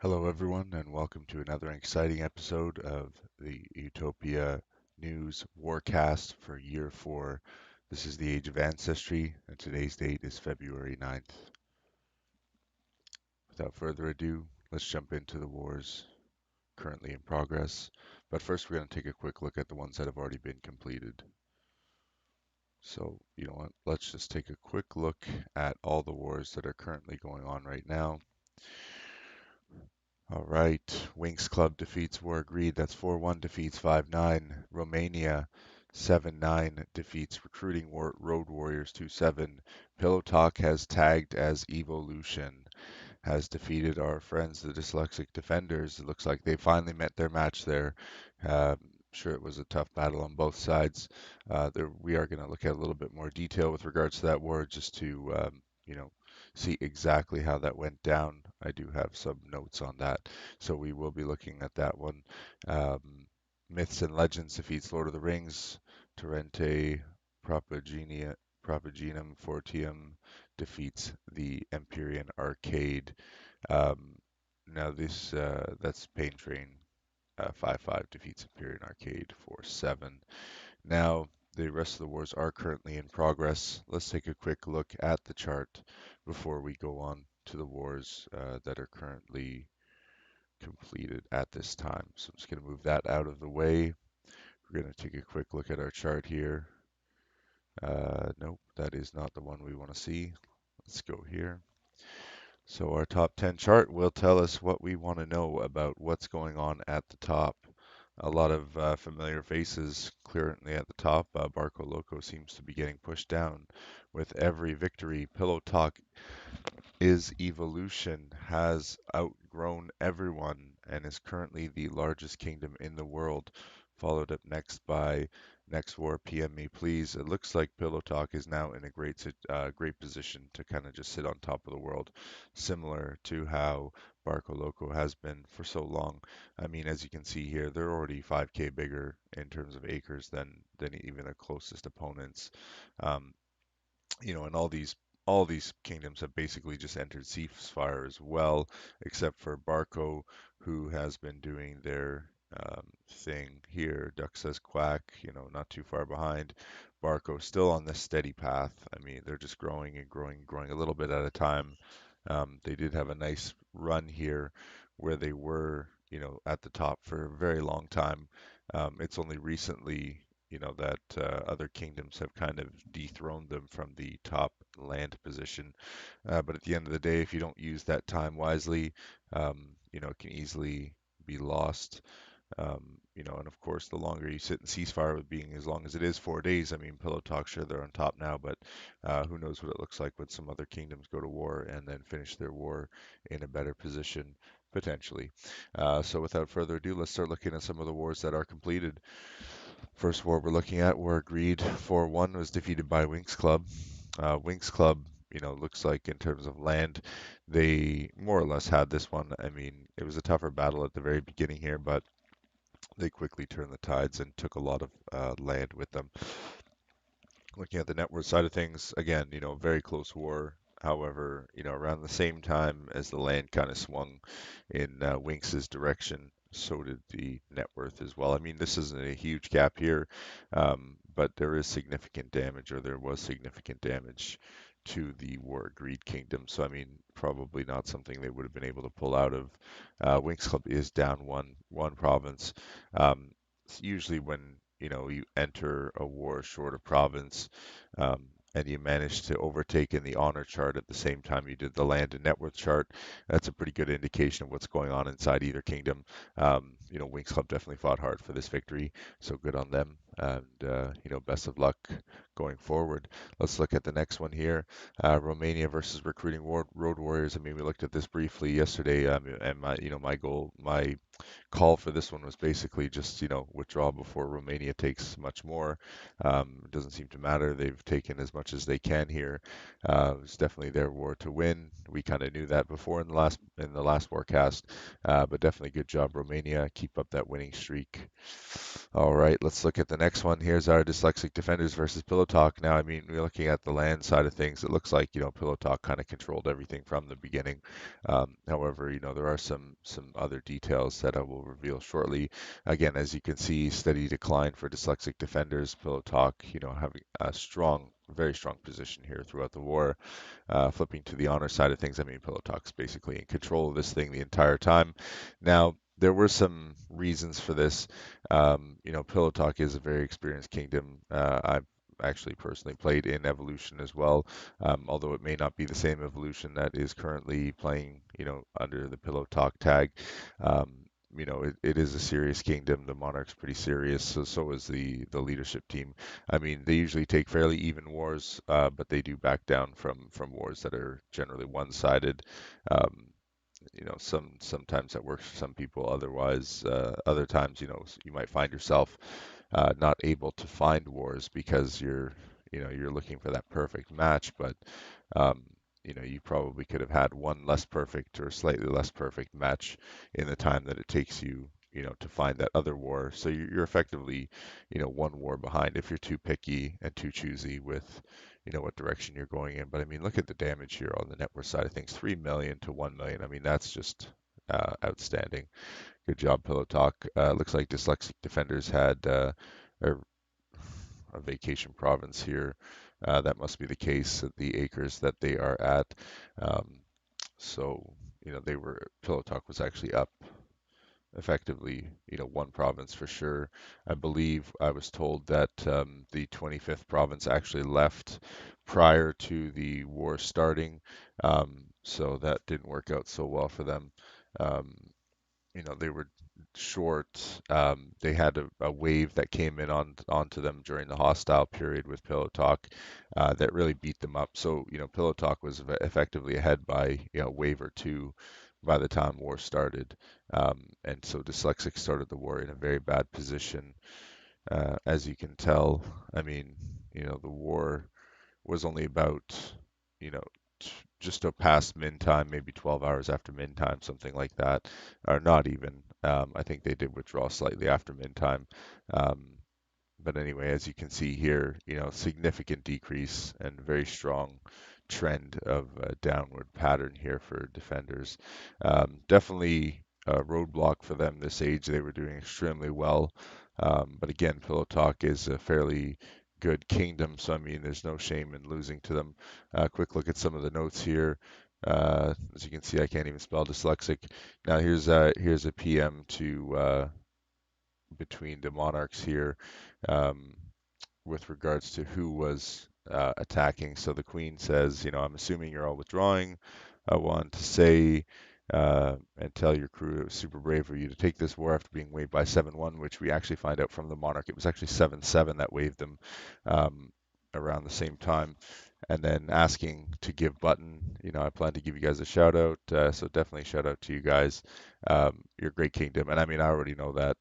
Hello, everyone, and welcome to another exciting episode of the Utopia News Warcast for Year 4. This is the Age of Ancestry, and today's date is February 9th. Without further ado, let's jump into the wars currently in progress. But first, we're going to take a quick look at the ones that have already been completed. So, you know what, let's just take a quick look at all the wars that are currently going on right now. All right, Winx Club defeats War Agreed. That's 4-1 defeats 5-9. Romania 7-9 defeats Recruiting Road Warriors 2-7. Pillow Talk has tagged as Evolution, has defeated our friends the Dyslexic Defenders. It looks like they finally met their match there. Sure, it was a tough battle on both sides. We are going to look at a little bit more detail with regards to that war, just to see exactly how that went down. I do have some notes on that, so we will be looking at that one. Myths and Legends defeats Lord of the Rings. Torrente, propaginem, fortium defeats the Empyrean Arcade. Um, Now that's PainTrain. 5-5 defeats Empyrean Arcade 4-7. Now, the rest of the wars are currently in progress. Let's take a quick look at the chart before we go on to the wars that are currently completed at this time. So I'm just going to move that out of the way. We're going to take a quick look at our chart here. Nope, that is not the one we want to see. Let's go here. So our top 10 chart will tell us what we want to know about what's going on at the top. A lot of familiar faces currently at the top. Barco Loco seems to be getting pushed down with every victory. Pillow Talk is Evolution, has outgrown everyone, and is currently the largest kingdom in the world, followed up next by Next War PM Me Please. It looks like Pillow Talk is now in a great position to kind of just sit on top of the world, similar to how Barco Loco has been for so long. I mean, as you can see here, they're already 5K bigger in terms of acres than even the closest opponents. Um, and all these kingdoms have basically just entered ceasefire as well, except for Barco, who has been doing their thing here. Duck says quack, not too far behind. Barco still on this steady path. I mean, they're just growing and growing, growing a little bit at a time. They did have a nice run here where they were, at the top for a very long time. It's only recently that other kingdoms have kind of dethroned them from the top land position. But at the end of the day, if you don't use that time wisely, it can easily be lost. And of course, the longer you sit in ceasefire, with being as long as it is 4 days, I mean, Pillow Talk, sure, they're on top now, but who knows what it looks like when some other kingdoms go to war and then finish their war in a better position, potentially. So without further ado, let's start looking at some of the wars that are completed. First war we're looking at, War Agreed 4-1 was defeated by Winx Club. Winx Club, looks like in terms of land, they more or less had this one. I mean, it was a tougher battle at the very beginning here, but they quickly turned the tides and took a lot of land with them. Looking at the net worth side of things, again, very close war. However, around the same time as the land kind of swung in Winx's direction, so did the net worth as well. I mean, this isn't a huge gap here, but there is significant damage, or there was significant damage to the War Agreed Kingdom. So, I mean, probably not something they would have been able to pull out of. Winx Club is down one province. Usually when you enter a war short of province, and you manage to overtake in the honor chart at the same time you did the land and net worth chart, that's a pretty good indication of what's going on inside either kingdom. Winx Club definitely fought hard for this victory, so good on them, and best of luck going forward. Let's look at the next one here. Romania versus Recruiting Road Warriors. I mean, we looked at this briefly yesterday, and my call for this one was basically just, withdraw before Romania takes much more. It doesn't seem to matter. They've taken as much as they can here. It's definitely their war to win. We kind of knew that before in the last Warcast, but definitely good job, Romania. Keep up that winning streak. All right, let's look at the next one. Here's our Dyslexic Defenders versus Pillow Talk. Now, I mean, we're looking at the land side of things. It looks like, Pillow Talk kind of controlled everything from the beginning. However, there are some other details that I will reveal shortly. Again, as you can see, steady decline for Dyslexic Defenders. Pillow Talk, having a strong, very strong position here throughout the war. Flipping to the honor side of things, I mean, Pillow Talk's basically in control of this thing the entire time. Now, there were some reasons for this. Pillow Talk is a very experienced kingdom. I've actually personally played in Evolution as well, although it may not be the same Evolution that is currently playing, under the Pillow Talk tag. Um, it is a serious kingdom. The monarch's pretty serious, so is the leadership team. I mean, they usually take fairly even wars, but they do back down from wars that are generally one-sided. Um, sometimes that works for some people. Otherwise, other times, you might find yourself not able to find wars because you're looking for that perfect match, but um, you probably could have had one less perfect or slightly less perfect match in the time that it takes you, to find that other war. So you're effectively, one war behind if you're too picky and too choosy with, what direction you're going in. But I mean, look at the damage here on the net worth side of things, 3 million to 1 million. I mean, that's just outstanding. Good job, Pillow Talk. Looks like Dyslexic Defenders had a, a vacation province here. That must be the case at the acres that they are at. Um, so, Pillow Talk was actually up effectively, one province for sure. I believe I was told that the 25th province actually left prior to the war starting, so that didn't work out so well for them. Um, they were short. They had a wave that came in onto them during the hostile period with Pillow Talk that really beat them up. So, Pillow Talk was effectively ahead by a wave or two by the time war started. And so Dyslexic started the war in a very bad position. As you can tell, I mean, the war was only about, you know, just past min time, maybe 12 hours after min time, something like that, or not even. I think they did withdraw slightly after min time. Um, but anyway, as you can see here, significant decrease and very strong trend of a downward pattern here for defenders. Definitely a roadblock for them this age. They were doing extremely well. But again, Pillow Talk is a fairly good kingdom, so I mean, there's no shame in losing to them. Quick look at some of the notes here. As you can see, I can't even spell dyslexic. Now here's a PM to between the monarchs here. Um, with regards to who was attacking. So the queen says, I'm assuming you're all withdrawing. I want to say and tell your crew it was super brave of you to take this war after being waved by 7-1, which we actually find out from the monarch. It was actually 7-7 that waved them um, around the same time. And then asking to give button, I plan to give you guys a shout out. So definitely shout out to you guys. You're a great kingdom. And I mean, I already know that.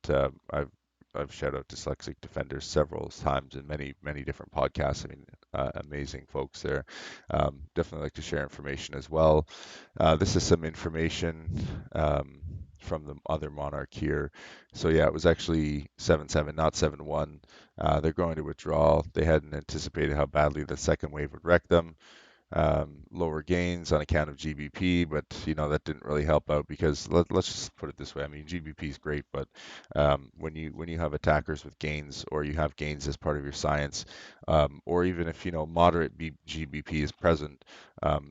I've shout out Dyslexic Defenders several times in many, many different podcasts. I mean, amazing folks there. Definitely like to share information as well. This is some information from the other monarch here. So yeah, it was actually 7-7, not 7-1. They're going to withdraw. They hadn't anticipated how badly the second wave would wreck them. Lower gains on account of GBP, but that didn't really help out because let's just put it this way. I mean, GBP is great, but when you have attackers with gains, or you have gains as part of your science, or even if moderate GBP is present,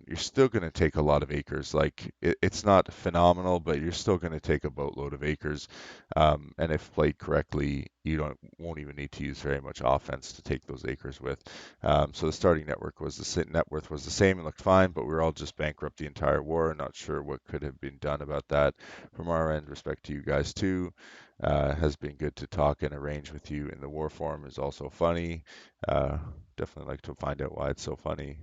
you're still going to take a lot of acres. Like it's not phenomenal, but you're still going to take a boatload of acres. And if played correctly, you won't even need to use very much offense to take those acres with. So the starting net worth was the same and looked fine, but we were all just bankrupt the entire war. Not sure what could have been done about that. From our end, respect to you guys too. Has been good to talk and arrange with you in the war forum. Is also funny. Uh, definitely like to find out why it's so funny.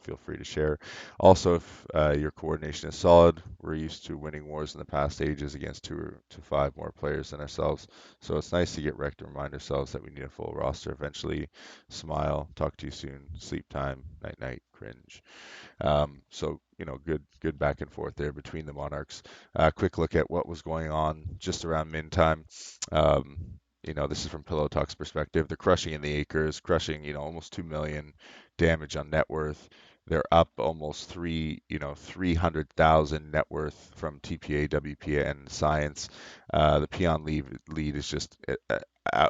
Feel free to share. Also, if your coordination is solid, we're used to winning wars in the past ages against 2 to 5 more players than ourselves. So it's nice to get wrecked and remind ourselves that we need a full roster eventually. Smile, talk to you soon, sleep time, night night, cringe. So, good back and forth there between the Monarchs. Quick look at what was going on just around min time. Um, this is from Pillow Talk's perspective. They're crushing in the acres, crushing, almost 2 million damage on net worth. They're up almost 300,000 net worth from TPA, WPA, and Science. The peon lead is just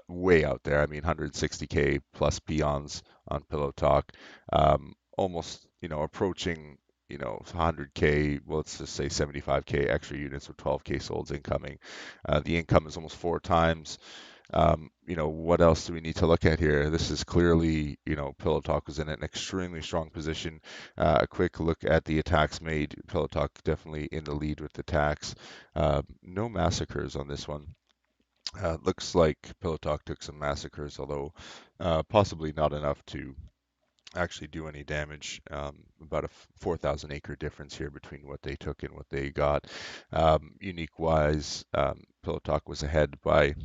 way out there. I mean, 160k plus peons on Pillow Talk. Almost, approaching, 100k, well, let's just say 75k extra units with 12k solds incoming. The income is almost 4 times. What else do we need to look at here? This is clearly, Pillow Talk was in an extremely strong position. A quick look at the attacks made. Pillow Talk definitely in the lead with attacks. No massacres on this one. Looks like Pillow Talk took some massacres, although possibly not enough to actually do any damage. About a 4,000 acre difference here between what they took and what they got. Unique wise, Pillow Talk was ahead by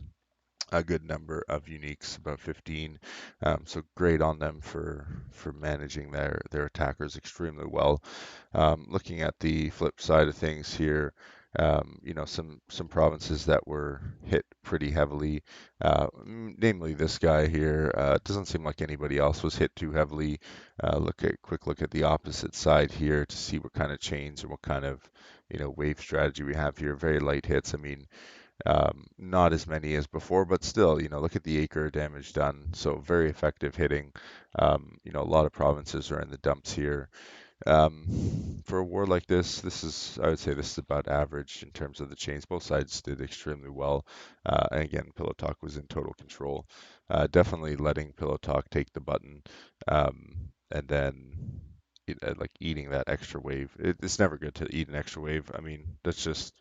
a good number of uniques, about 15. So great on them for managing their attackers extremely well. Looking at the flip side of things here, some provinces that were hit pretty heavily, namely this guy here. It doesn't seem like anybody else was hit too heavily. Quick look at the opposite side here to see what kind of chains or what kind of wave strategy we have here. Very light hits. I mean, not as many as before, but still, look at the acre damage done. So very effective hitting. A lot of provinces are in the dumps here. For a war like I would say this is about average in terms of the chains. Both sides did extremely well. And again, Pillow Talk was in total control. Definitely letting Pillow Talk take the button, and then like eating that extra wave. It's never good to eat an extra wave. I mean, that's just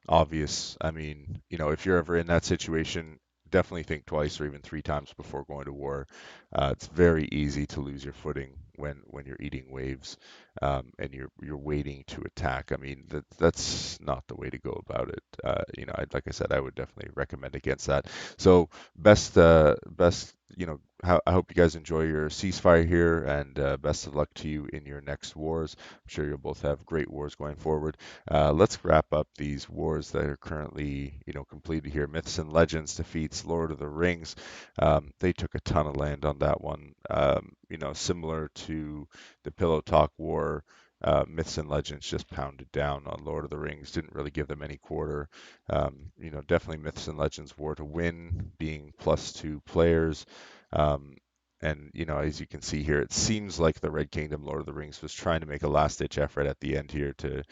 obvious. I mean, if you're ever in that situation, definitely think twice or even 3 times before going to war. It's very easy to lose your footing when you're eating waves, and you're waiting to attack. I mean, that's not the way to go about it. Like I said, I would definitely recommend against that. So best. I hope you guys enjoy your ceasefire here, and best of luck to you in your next wars. I'm sure you'll both have great wars going forward. Let's wrap up these wars that are currently, completed here. Myths and Legends defeats Lord of the Rings. They took a ton of land on that one. Similar to the Pillow Talk War, Myths and Legends just pounded down on Lord of the Rings. Didn't really give them any quarter. Definitely Myths and Legends War to win, being +2 players. And as you can see here, it seems like the Red Kingdom, Lord of the Rings, was trying to make a last-ditch effort at the end here to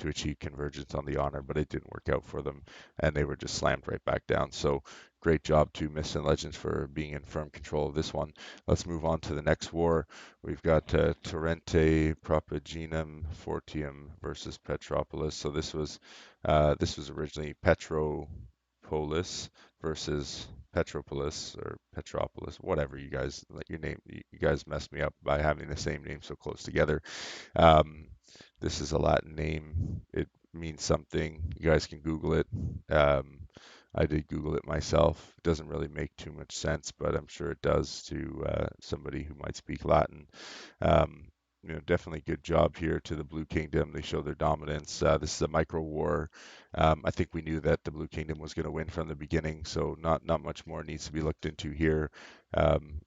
achieve convergence on the honor, but it didn't work out for them, and they were just slammed right back down. So great job to Myths and Legends for being in firm control of this one. Let's move on to the next war. We've got torrente, propaginem, fortium versus Petropolis. So this was originally Petropolis versus Petropolis or Petropolis, whatever you guys let your name. You guys messed me up by having the same name so close together. Um, this is a Latin name. It means something. You guys can Google it. I did Google it myself. It doesn't really make too much sense, but I'm sure it does to somebody who might speak Latin. Um, definitely good job here to the Blue Kingdom. They show their dominance. This is a micro war. I think we knew that the Blue Kingdom was going to win from the beginning, so not much more needs to be looked into here.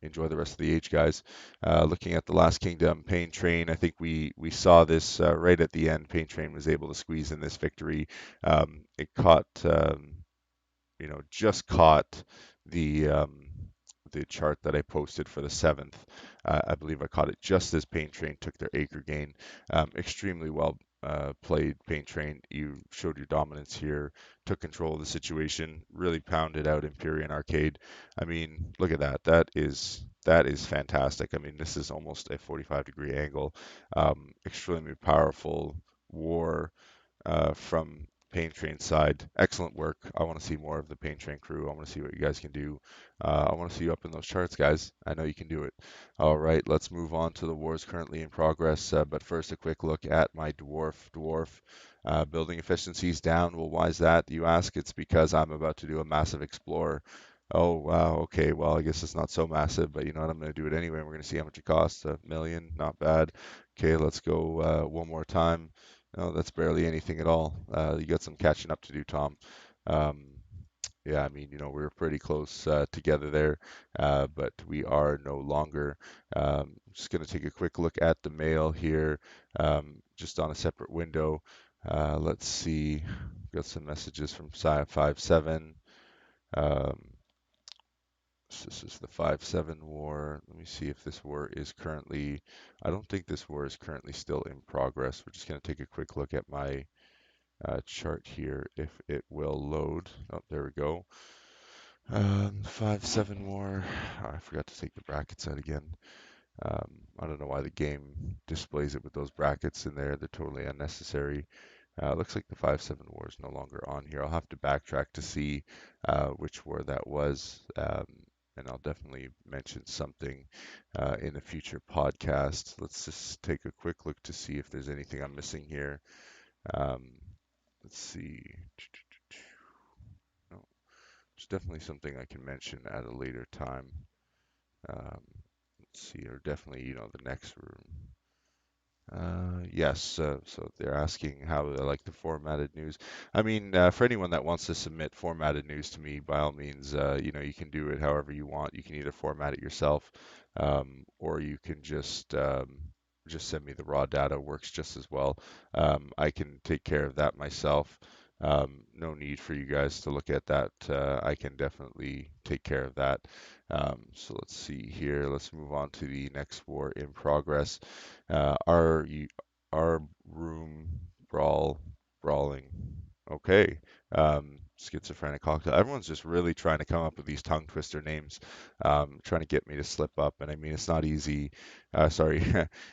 Enjoy the rest of the age, guys. Looking at the last kingdom, PainTrain. I think we saw this right at the end. PainTrain was able to squeeze in this victory. It caught. Just caught the um, the chart that I posted for the 7th. I believe I caught it just as PainTrain took their acre gain. Extremely well played, PainTrain. You showed your dominance here, took control of the situation, really pounded out Empyrean Arcade. I mean, look at that. That is fantastic. I mean, this is almost a 45-degree angle. Extremely powerful war from PainTrain side, excellent work. I want to see more of the PainTrain crew. I want to see what you guys can do. I want to see you up in those charts, guys. I know you can do it. All right, let's move on to the wars currently in progress. But first, a quick look at my dwarf. Building efficiencies down. Well, why is that, you ask? It's because I'm about to do a massive explorer. Oh, wow. Okay, well, I guess it's not so massive, but you know what? I'm going to do it anyway. We're going to see how much it costs. A million, not bad. Okay, let's go one more time. No, that's barely anything at all. You got some catching up to do, Tom. Um, yeah, I mean, we were pretty close together there, but we are no longer. Just going to take a quick look at the mail here, just on a separate window. Let's see. Got some messages from Sci57. Um, this is the 5-7 war. Let me see if this war is currently. I don't think this war is currently still in progress. We're just going to take a quick look at my chart here if it will load. Oh, there we go. 5-7 war. Oh, I forgot to take the brackets out again. I don't know why the game displays it with those brackets in there. They're totally unnecessary. Looks like the 5-7 war is no longer on here. I'll have to backtrack to see which war that was. And I'll definitely mention something in a future podcast. Let's just take a quick look to see if there's anything I'm missing here. Um, let's see. No, it's definitely something I can mention at a later time. Um, let's see, or definitely, the next room. Yes, so they're asking how I like the formatted news. I mean, for anyone that wants to submit formatted news to me, by all means, you can do it however you want. You can either format it yourself, or you can just send me the raw data, works just as well. I can take care of that myself. No need for you guys to look at that. I can definitely take care of that. So let's see here. Let's move on to the next war in progress. Are Room Brawl brawling? Okay. Schizophrenic Cocktail. Everyone's just really trying to come up with these tongue twister names, trying to get me to slip up. And I mean, it's not easy. Sorry,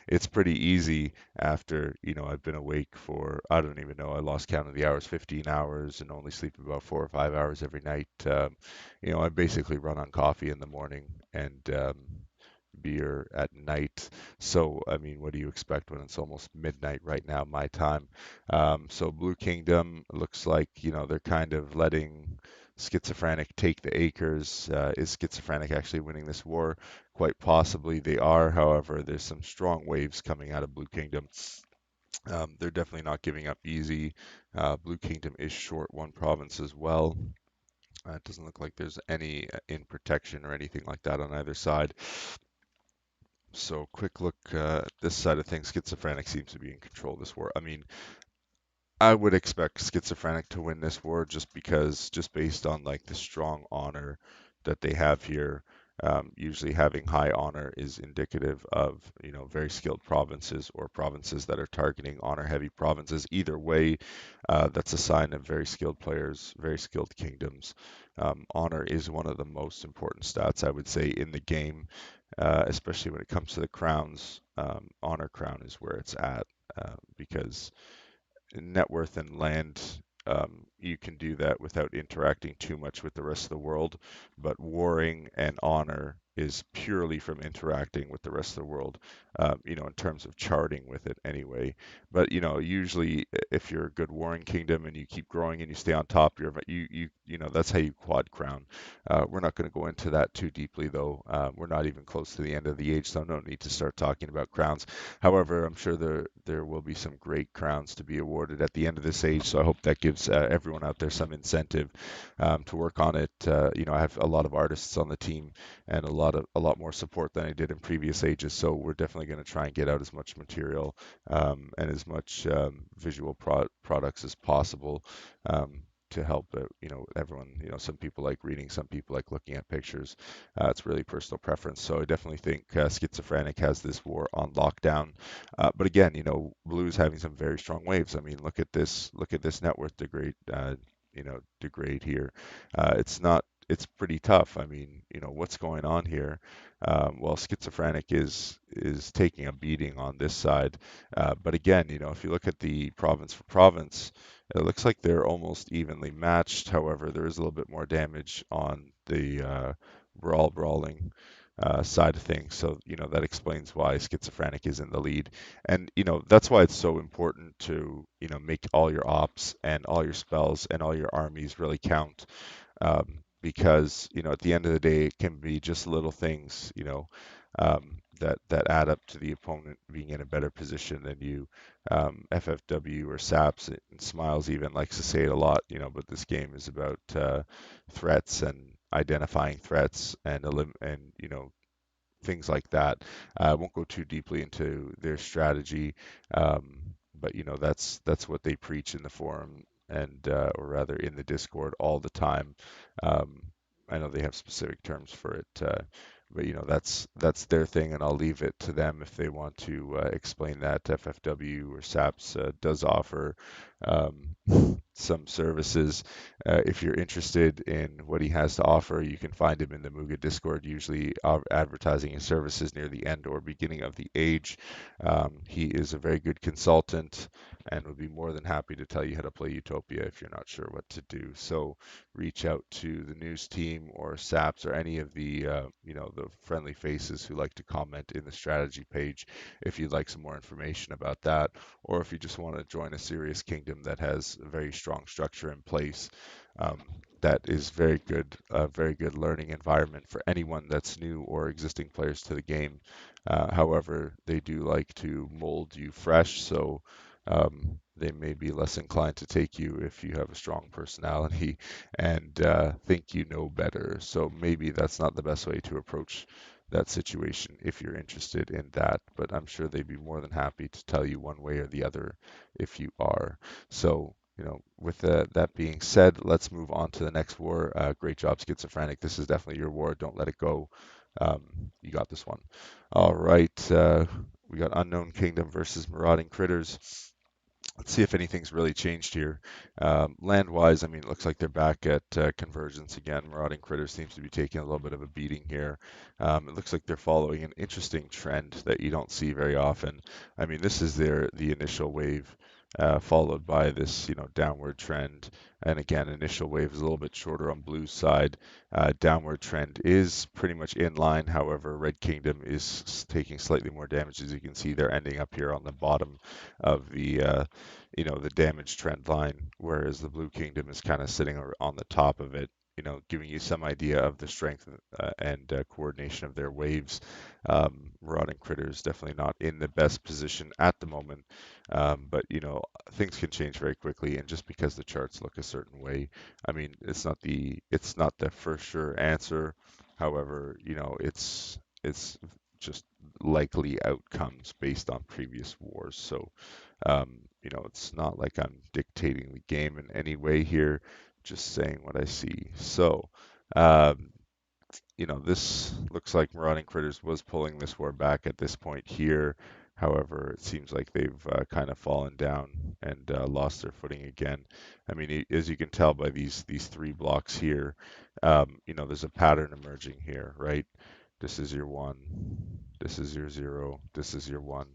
it's pretty easy after, I've been awake for, I don't even know, I lost count of the hours, 15 hours, and only sleep about 4 or 5 hours every night. I basically run on coffee in the morning and beer at night. So, I mean, what do you expect when it's almost midnight right now, my time? So, Blue Kingdom looks like, they're kind of letting Schizophrenic take the acres. Is Schizophrenic actually winning this war? Quite possibly they are. However, there's some strong waves coming out of Blue Kingdom. They're definitely not giving up easy. Blue Kingdom is short one province as well. It doesn't look like there's any in protection or anything like that on either side. So quick look at this side of things. Schizophrenic seems to be in control of this war. I mean, I would expect Schizophrenic to win this war just based on like the strong honor that they have here. Usually having high honor is indicative of, very skilled provinces or provinces that are targeting honor-heavy provinces. Either way, that's a sign of very skilled players, very skilled kingdoms. Honor is one of the most important stats, I would say, in the game, especially when it comes to the crowns. Honor crown is where it's at, because net worth and land, you can do that without interacting too much with the rest of the world. But warring and honor is purely from interacting with the rest of the world, in terms of charting with it anyway. But usually if you're a good warring kingdom and you keep growing and you stay on top, that's how you quad crown. We're not going to go into that too deeply though. We're not even close to the end of the age, so no need to start talking about crowns. However, I'm sure there will be some great crowns to be awarded at the end of this age, so I hope that gives everyone out there some incentive to work on it. I have a lot of artists on the team and a lot more support than I did in previous ages, so we're definitely going to try and get out as much material and as much visual products as possible. To help everyone. Some people like reading, some people like looking at pictures. It's really personal preference. So I definitely think Schizophrenic has this war on lockdown. But again, Blue's having some very strong waves. I mean, look at this net worth degrade here. It's pretty tough. I mean, what's going on here? Well, Schizophrenic is taking a beating on this side. But again, if you look at the province for province, It looks like they're almost evenly matched. However, there is a little bit more damage on the brawling side of things. So, that explains why Schizophrenic is in the lead. And, that's why it's so important to, make all your ops and all your spells and all your armies really count. Because at the end of the day, it can be just little things, that add up to the opponent being in a better position than you. FFW or SAPS and Smiles even likes to say it a lot, but this game is about threats and identifying threats and things like that. I won't go too deeply into their strategy, but that's what they preach in the forum and or rather in the Discord all the time. Um, I know they have specific terms for it, but that's their thing, and I'll leave it to them if they want to explain that. FFW or SAPS does offer um, some services. If you're interested in what he has to offer, you can find him in the Muga Discord, usually advertising his services near the end or beginning of the age. He is a very good consultant and would be more than happy to tell you how to play Utopia if you're not sure what to do. So reach out to the news team or SAPS or any of the friendly faces who like to comment in the strategy page if you'd like some more information about that, or if you just want to join a serious kingdom that has a very strong structure in place. Um, that is very good, a very good learning environment for anyone that's new or existing players to the game. However, they do like to mold you fresh, so they may be less inclined to take you if you have a strong personality and think you know better. So maybe that's not the best way to approach that situation if you're interested in that. But I'm sure they'd be more than happy to tell you one way or the other if you are. So, with that being said, let's move on to the next war. Great job, Schizophrenic. This is definitely your war. Don't let it go. You got this one. All right. We got Unknown Kingdom versus Marauding Critters. Let's see if anything's really changed here. Land-wise, I mean, it looks like they're back at convergence again. Marauding Critters seems to be taking a little bit of a beating here. It looks like they're following an interesting trend that you don't see very often. I mean, this is the initial wave, followed by this, downward trend. And again, initial wave is a little bit shorter on blue's side. Downward trend is pretty much in line. However, Red Kingdom is taking slightly more damage. As you can see, they're ending up here on the bottom of the damage trend line, whereas the Blue Kingdom is kind of sitting on the top of it, giving you some idea of the strength and coordination of their waves. Marauding Critters definitely not in the best position at the moment, but things can change very quickly, and just because the charts look a certain way, I mean, it's not the for sure answer. However, it's just likely outcomes based on previous wars. So it's not like I'm dictating the game in any way here, just saying what I see. So, um, this looks like Marauding Critters was pulling this war back at this point here. However, it seems like they've kind of fallen down and lost their footing again. I mean, as you can tell by these three blocks here, there's a pattern emerging here, right? This is your one, this is your zero, this is your one,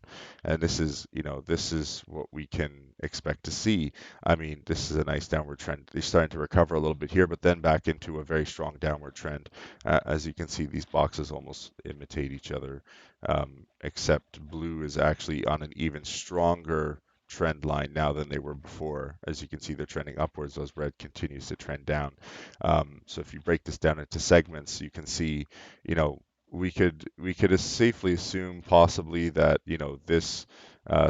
and this is what we can expect to see. I mean, this is a nice downward trend. They're starting to recover a little bit here, but then back into a very strong downward trend. As you can see, these boxes almost imitate each other, except blue is actually on an even stronger trend line now than they were before. As you can see, they're trending upwards, as red continues to trend down. So if you break this down into segments, you can see, you know, we could safely assume possibly that this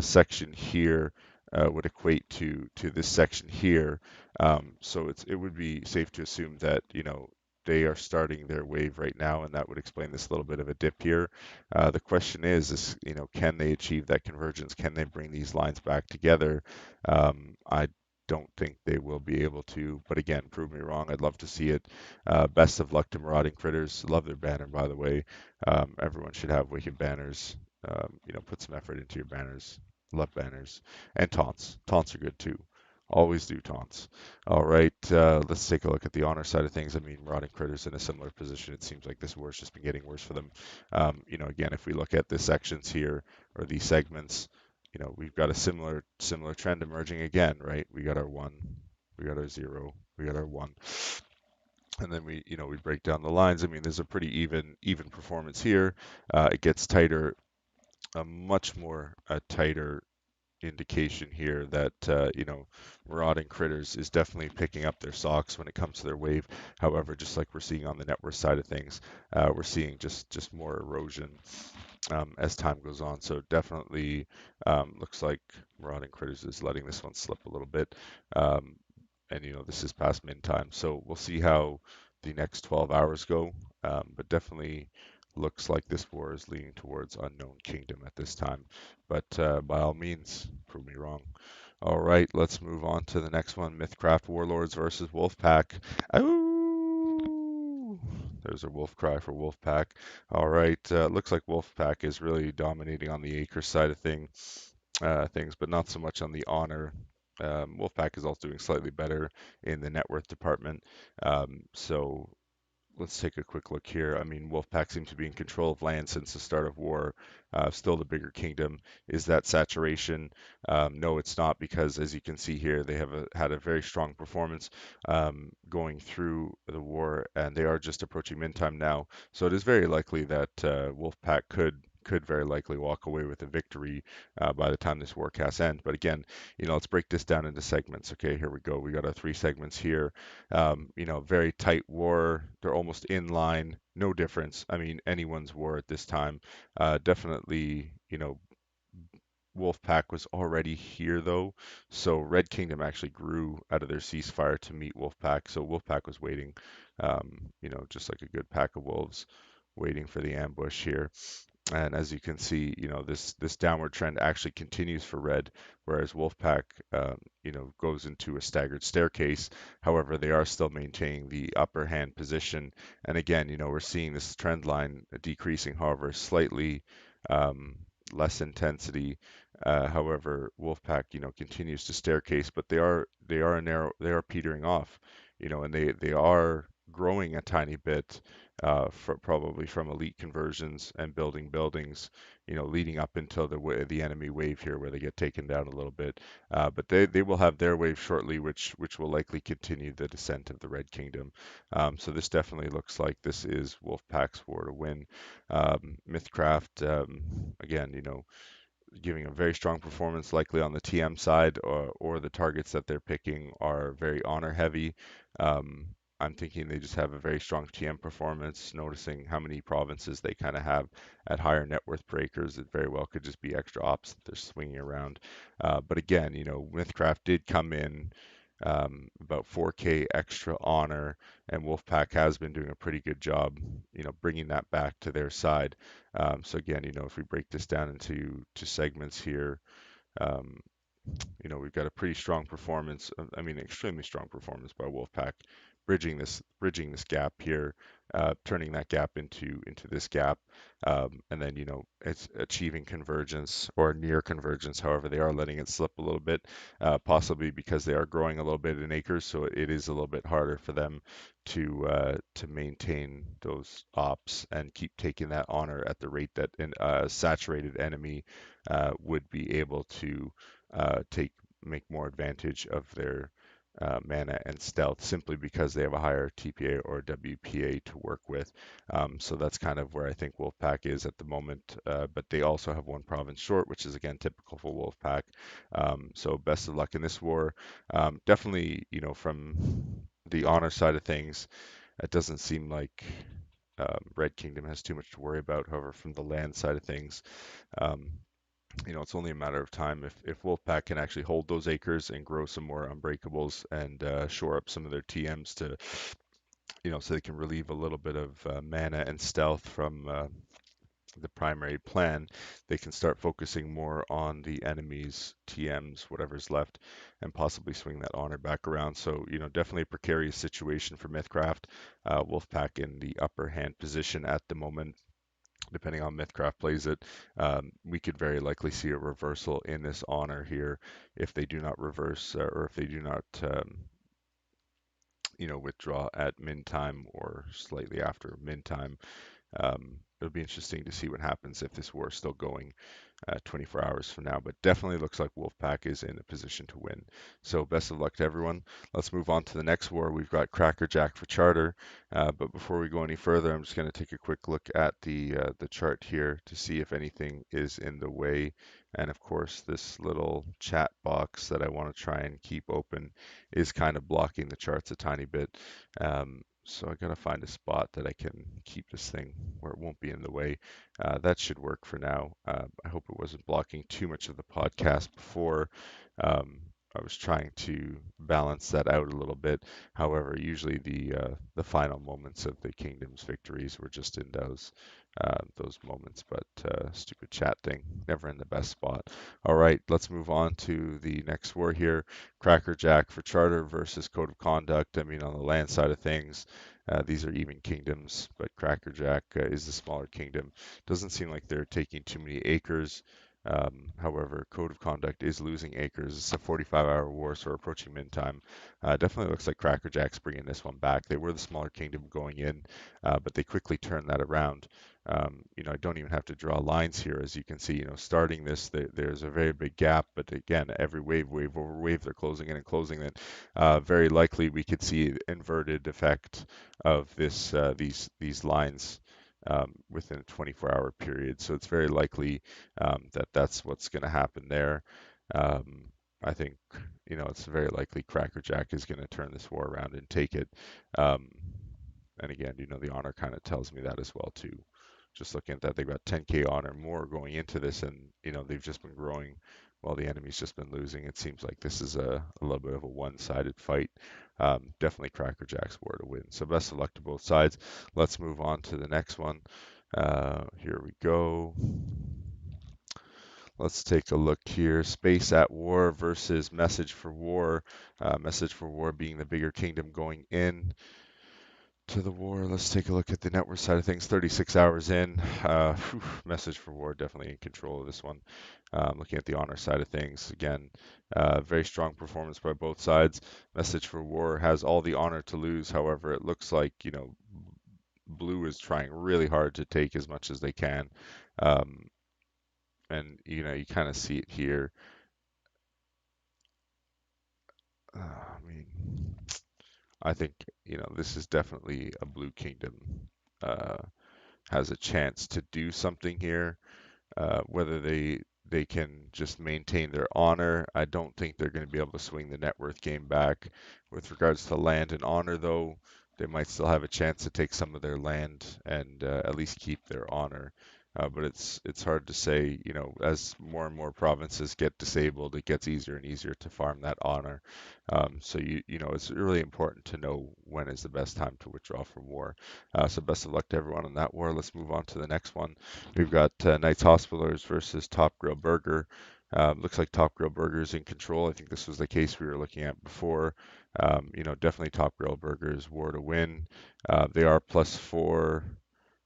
section here would equate to this section here. So it would be safe to assume that they are starting their wave right now, and that would explain this little bit of a dip here. The question is can they achieve that convergence? Can they bring these lines back together? I don't think they will be able to, but again, prove me wrong. I'd love to see it. Best of luck to Marauding Critters. Love their banner, by the way. Everyone should have wicked banners. Put some effort into your banners. Love banners. And taunts. Taunts are good too. Always do taunts. All right, let's take a look at the honor side of things. I mean, Marauding Critters in a similar position. It seems like this war's just been getting worse for them. Again, if we look at the sections here, or these segments, we've got a similar trend emerging again, right? We got our 1, we got our 0, we got our 1, and then we break down the lines. I mean, there's a pretty even performance here. It gets tighter, a much more tighter indication here that Marauding Critters is definitely picking up their socks when it comes to their wave. However, just like we're seeing on the net worth side of things, we're seeing just more erosion as time goes on. So definitely looks like Marauding Critters is letting this one slip a little bit. Um, and this is past min time, so we'll see how the next 12 hours go. But definitely looks like this war is leaning towards Unknown Kingdom at this time. But by all means, prove me wrong. All right, let's move on to the next one. Mythcraft Warlords versus WOLFPACK. Ooh, there's a wolf cry for WOLFPACK. All right, looks like WOLFPACK is really dominating on the acre side of things, but not so much on the honor. WOLFPACK is also doing slightly better in the net worth department. So let's take a quick look here. I mean, Wolfpack seems to be in control of land since the start of war. Still the bigger kingdom. Is that saturation? No, it's not, because as you can see here, they have had a very strong performance going through the war, and they are just approaching min time now. So it is very likely that Wolfpack could very likely walk away with a victory by the time this warcast ends. But again, let's break this down into segments. Okay, here we go. We got our 3 segments here. Very tight war. They're almost in line. No difference. I mean, anyone's war at this time. Definitely, Wolfpack was already here though, so Red Kingdom actually grew out of their ceasefire to meet Wolfpack. So Wolfpack was waiting, just like a good pack of wolves, waiting for the ambush here. And as you can see, this downward trend actually continues for red, whereas Wolfpack, goes into a staggered staircase. However, they are still maintaining the upper hand position. And again, we're seeing this trend line decreasing, however, slightly um, less intensity. However, Wolfpack, continues to staircase, but they are petering off, and they are growing a tiny bit probably from elite conversions and building buildings, leading up until the enemy wave here where they get taken down a little bit. But they will have their wave shortly, which will likely continue the descent of the Red Kingdom. So this definitely looks like this is Wolfpack's war to win. Mythcraft, again, giving a very strong performance, likely on the TM side, or the targets that they're picking are very honor heavy. Um, I'm thinking they just have a very strong TM performance, noticing how many provinces they kind of have at higher net worth breakers. It very well could just be extra ops that they're swinging around. But again, Mythcraft did come in about 4K extra honor, and Wolfpack has been doing a pretty good job, bringing that back to their side. So again, if we break this down into segments here, um, we've got a pretty strong performance. I mean, extremely strong performance by Wolfpack, bridging this gap here, turning that gap into this gap, and then it's achieving convergence or near convergence. However, they are letting it slip a little bit, possibly because they are growing a little bit in acres, so it is a little bit harder for them to maintain those ops and keep taking that honor at the rate that a saturated enemy would be able to make more advantage of their mana and stealth, simply because they have a higher TPA or WPA to work with. So that's kind of where I think Wolfpack is at the moment. But they also have 1 province short, which is again typical for Wolfpack. So best of luck in this war. Definitely, from the honor side of things, it doesn't seem like Red Kingdom has too much to worry about. However, from the land side of things, um, it's only a matter of time if Wolfpack can actually hold those acres and grow some more unbreakables and shore up some of their TMs to, so they can relieve a little bit of mana and stealth from the primary plan. They can start focusing more on the enemy's TMs, whatever's left, and possibly swing that honor back around. So, definitely a precarious situation for Mythcraft. Wolfpack in the upper hand position at the moment, depending on Mythcraft plays it. We could very likely see a reversal in this honor here if they do not reverse or if they do not, withdraw at min time or slightly after min time. It'll be interesting to see what happens if this war is still going. 24 hours from now, but definitely looks like Wolfpack is in a position to win. So best of luck to everyone. Let's move on to the next war. We've got Crackerjack for Charter, but before we go any further, I'm just going to take a quick look at the chart here to see if anything is in the way. And of course, this little chat box that I want to try and keep open is kind of blocking the charts a tiny bit. So I gotta find a spot that I can keep this thing where it won't be in the way. That should work for now. I hope it wasn't blocking too much of the podcast before. Um, I was trying to balance that out a little bit. However, usually the final moments of the kingdom's victories were just in those moments. But stupid chat thing, never in the best spot. All right, let's move on to the next war here. Crackerjack for Charter versus Code of Conduct. I mean, on the land side of things, these are even kingdoms, but Crackerjack is the smaller kingdom. Doesn't seem like they're taking too many acres. However, Code of Conduct is losing acres. It's a 45-hour war, so we're approaching min time. Definitely looks like Crackerjack's bringing this one back. They were the smaller kingdom going in, but they quickly turned that around. I don't even have to draw lines here, as you can see. Starting this, there's a very big gap, but again, every wave over wave, they're closing in and closing it. Very likely, we could see inverted effect of these lines within a 24-hour period. So it's very likely that that's what's going to happen there. Um, I think it's very likely Crackerjack is going to turn this war around and take it. Um, and again, the honor kind of tells me that as well too. Just looking at that, they've got 10k honor more going into this, and they've just been growing while the enemy's just been losing. It seems like this is a little bit of a one-sided fight. Definitely Crackerjack's war to win. So best of luck to both sides. Let's move on to the next one. Here we go. Let's take a look here. Space at War versus Message for War. Message for War being the bigger kingdom going in to the war. Let's take a look at the network side of things. 36 hours in. Message for War definitely in control of this one. Looking at the honor side of things, again, very strong performance by both sides. Message for War has all the honor to lose. However, it looks like, Blue is trying really hard to take as much as they can. Um, and, you kind of see it here. I mean, I think, this is definitely a Blue Kingdom. Uh, has a chance to do something here. Whether they can just maintain their honor, I don't think they're going to be able to swing the net worth game back. With regards to land and honor, though, they might still have a chance to take some of their land and at least keep their honor. But it's hard to say. As more and more provinces get disabled, it gets easier and easier to farm that honor. So it's really important to know when is the best time to withdraw from war. So best of luck to everyone on that war. Let's move on to the next one. We've got Knights Hospitallers versus Top Grill Burger. Looks like Top Grill Burger is in control. I think this was the case we were looking at before. Definitely Top Grill Burger's war to win. They are +4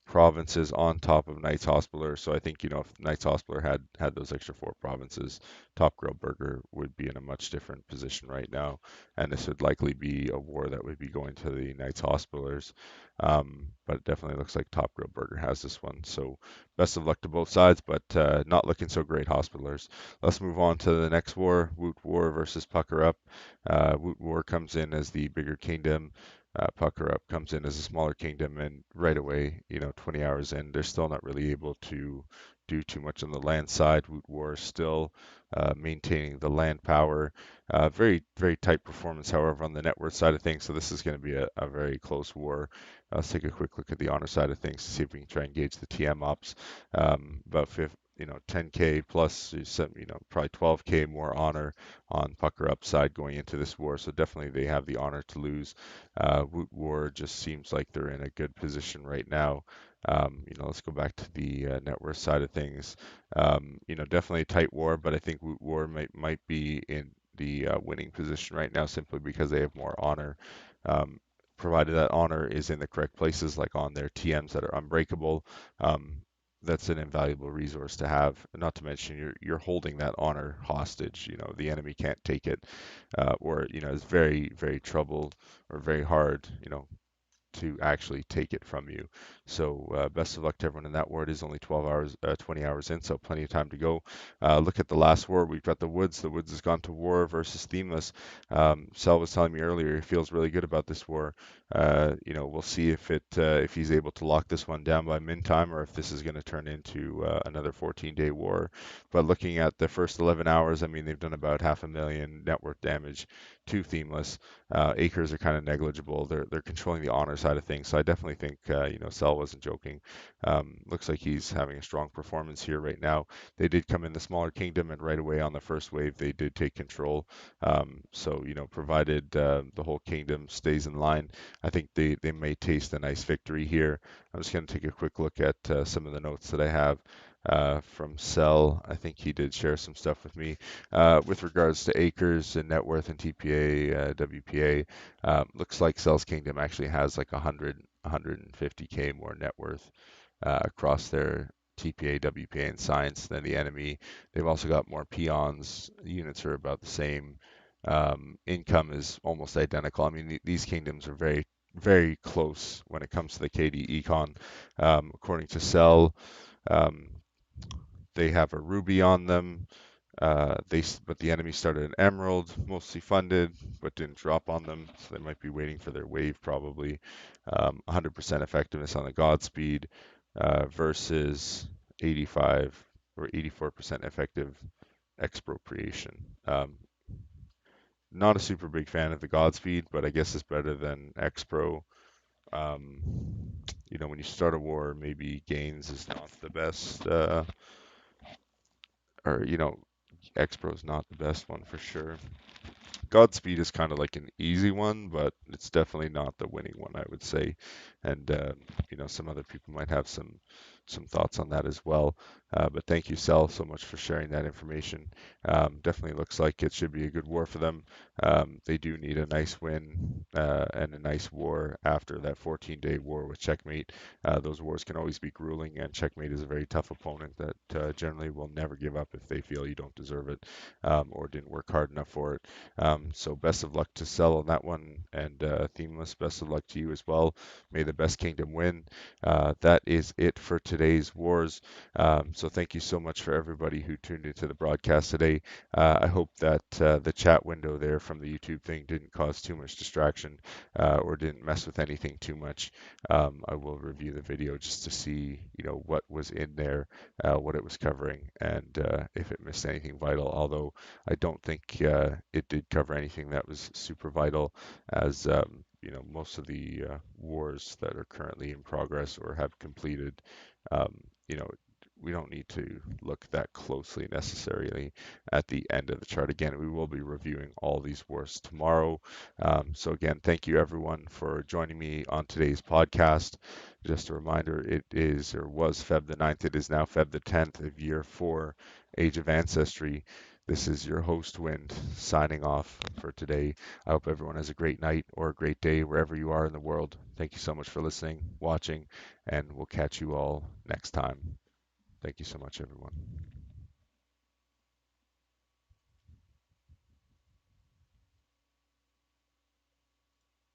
provinces on top of Knights Hospitaller. So I think, if Knights Hospitaller had those extra 4 provinces, Top Grill Burger would be in a much different position right now. And this would likely be a war that would be going to the Knights Hospitallers. But it definitely looks like Top Grill Burger has this one. So best of luck to both sides, but not looking so great, Hospitallers. Let's move on to the next war, Woot War versus Pucker Up. Woot War comes in as the bigger kingdom. Pucker Up comes in as a smaller kingdom, and right away, 20 hours in, they're still not really able to do too much on the land side. Woot War is still maintaining the land power. Very, very tight performance, however, on the net worth side of things. So this is going to be a very close war. Let's take a quick look at the honor side of things to see if we can try and gauge the TM ops. About 10k plus, probably 12k more honor on Pucker Up side going into this war. So definitely they have the honor to lose. Woot War just seems like they're in a good position right now. Let's go back to the net worth side of things. Definitely a tight war, but I think Woot War might be in the winning position right now simply because they have more honor. Provided that honor is in the correct places, like on their TMs that are unbreakable, that's an invaluable resource to have. Not to mention you're holding that honor hostage. The enemy can't take it, or it's very very trouble or very hard. to actually take it from you. So best of luck to everyone in that war. It is only 12 hours, 20 hours in, so plenty of time to go. Look at the last war. We've got the Woods. The Woods has gone to war versus Themeless. Sal was telling me earlier he feels really good about this war. We'll see if he's able to lock this one down by min time, or if this is going to turn into another 14-day war. But looking at the first 11 hours, I mean, they've done about 500,000 net worth damage to Themeless. Acres are kind of negligible. They're controlling the honor side of things, so I definitely think Cell wasn't joking. Looks like he's having a strong performance here right now. They did come in the smaller kingdom, and right away on the first wave, they did take control. Provided the whole kingdom stays in line, I think they may taste a nice victory here. I'm just going to take a quick look at some of the notes that I have from Cell. I think he did share some stuff with me with regards to acres and net worth and TPA, WPA. Looks like Cell's Kingdom actually has like 150k more net worth across their TPA, WPA, and science than the enemy. They've also got more peons. Units are about the same. Income is almost identical. I mean, these kingdoms are very, very close when it comes to the KD econ. According to Cell, um, they have a ruby on them. But the enemy started an emerald, mostly funded, but didn't drop on them, so they might be waiting for their wave probably. 100% effectiveness on the Godspeed versus 85 or 84% effective expropriation. Not a super big fan of the Godspeed, but I guess it's better than Expro. Um, when you start a war, maybe gains is not the best, or Expro is not the best one for sure. Godspeed is kind of like an easy one, but it's definitely not the winning one, I would say. And some other people might have some thoughts on that as well. But thank you, Cell, so much for sharing that information. Definitely looks like it should be a good war for them. They do need a nice win and a nice war after that 14-day war with Checkmate. Those wars can always be grueling, and Checkmate is a very tough opponent that generally will never give up if they feel you don't deserve it or didn't work hard enough for it. So best of luck to Cell on that one, and Themeless, best of luck to you as well. May the best kingdom win. That is it for today's wars. So thank you so much for everybody who tuned into the broadcast today. I hope that the chat window there from the YouTube thing didn't cause too much distraction or didn't mess with anything too much. I will review the video just to see, what was in there, what it was covering, and if it missed anything vital. Although I don't think it did cover anything that was super vital, as most of the wars that are currently in progress or have completed, um, you know, we don't need to look that closely necessarily at the end of the chart. Again, we will be reviewing all these wars tomorrow. So again, thank you everyone for joining me on today's podcast. Just a reminder, it is or was Feb the 9th. It is now Feb the 10th of year 4, Age of Ancestry. This is your host, Wind, signing off for today. I hope everyone has a great night or a great day wherever you are in the world. Thank you so much for listening, watching, and we'll catch you all next time. Thank you so much, everyone.